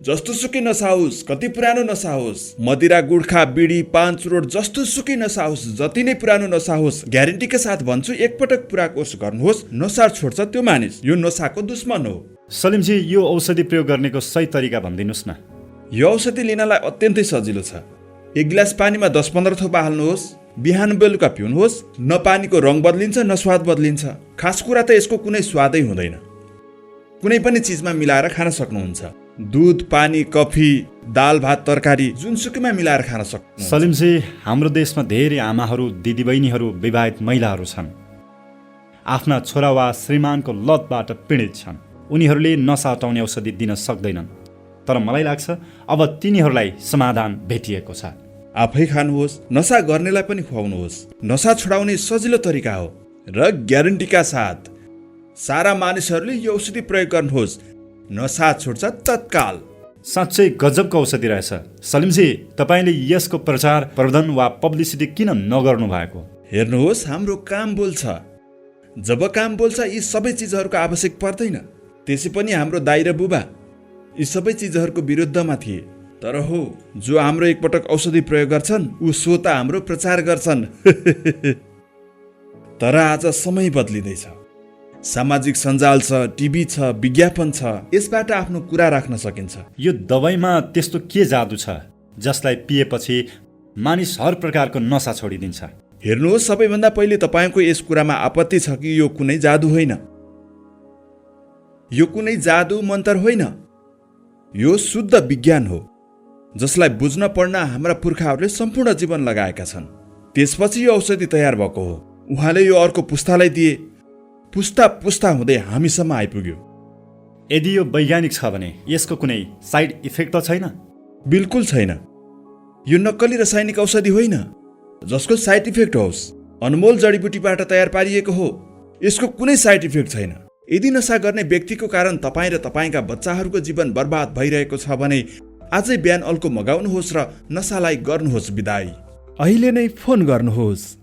जस्तो सुकै नसा होस्, कति पुरानो नसा होस्, मदिरा, गुड्खा, बिडी, पान, चुरोट जस्तो सुकै नसा होस्, जति नै पुरानो नसा होस्, ग्यारेन्टीका साथ भन्छु एकपटक पुरा कोर्स गर्नुहोस्, नसा छोड्छ त्यो मानिस। यो नसाको दुश्मन हो। सलिमजी, यो औषधि प्रयोग गर्नेको सही तरिका भनिदिनुहोस् न। यो औषधि लिनलाई अत्यन्तै सजिलो छ। एक गिलास पानीमा 10-15 थोपा हाल्नुहोस्, बिहान बेलुका पिउनुहोस्। न पानीको रङ बदलिन्छ न स्वाद बदलिन्छ। खास कुरा त यसको कुनै स्वादै हुँदैन। कुनै पनि चिजमा मिलाएर खान सक्नुहुन्छ। दूध, पानी, कफी, दाल, भात, तरकारी जुनसुकैमा मिलाएर खान सक्नुहुन्छ। सलिमजी, हाम्रो देशमा धेरै आमाहरू, दिदीबहिनीहरू, विवाहित महिलाहरू छन्। आफ्ना छोरा वा श्रीमानको लतबाट पीडित छन्। उनीहरूले नसा हटाउने औषधि दिन सक्दैनन्। तर मलाई लाग्छ अब तिनीहरूलाई समाधान भेटिएको छ। आफै खानुहोस्, नसा गर्नेलाई पनि खुवाउनुहोस्। नसा छुडाउने सजिलो तरिका हो र ग्यारेन्टीका साथ। सारा मानिसहरूले यो औषधि प्रयोग गर्नुहोस्, नसा छुट्छ तत्काल। साँच्चै गजबको औषधि रहेछ। सलिमजी, तपाईँले यसको प्रचार प्रवर्धन वा पब्लिसिटी किन नगर्नु भएको? हेर्नुहोस्, हाम्रो काम बोल्छ। जब काम बोल्छ यी सबै चिजहरूको आवश्यक पर्दैन। त्यसै पनि हाम्रो दाइ र बुबा यी सबै चिजहरूको विरुद्धमा थिए। तर हो, जो हाम्रो एकपटक औषधि प्रयोग गर्छन् ऊ स्वतः हाम्रो प्रचार गर्छन्। तर आज समय बदलिँदैछ। सामाजिक सञ्जाल छ, टिभी छ, विज्ञापन छ। यसबाट आफ्नो कुरा राख्न सकिन्छ। यो दबाईमा त्यस्तो के जादु छ जसलाई पिएपछि मानिस हर प्रकारको नसा छोडिदिन्छ? हेर्नुहोस्, सबैभन्दा पहिले तपाईँको यस कुरामा आपत्ति छ कि यो कुनै जादु होइन। यो कुनै जादु मन्त्र होइन। यो शुद्ध विज्ञान हो जसलाई बुझ्न पढ्न हाम्रा पुर्खाहरूले सम्पूर्ण जीवन लगाएका छन्। त्यसपछि यो औषधि तयार भएको हो। उहाँले यो अर्को पुस्तालाई दिए, पुस्ता पुस्ता हुँदै हामीसम्म आइपुग्यो। यदि यो वैज्ञानिक छ भने यसको कुनै साइड इफेक्ट त छैन? बिल्कुल छैन। यो नक्कली रासायनिक औषधि होइन जसको साइड इफेक्ट होस्। अनमोल जडीबुटीबाट तयार पारिएको हो। यसको कुनै साइड इफेक्ट छैन। यदि नसा गर्ने व्यक्तिको कारण तपाईँ र तपाईँका बच्चाहरूको जीवन बर्बाद भइरहेको छ भने आजै बिहान अल्को मगाउनुहोस् र नसालाई गर्नुहोस् बिदाई। अहिले नै फोन गर्नुहोस्।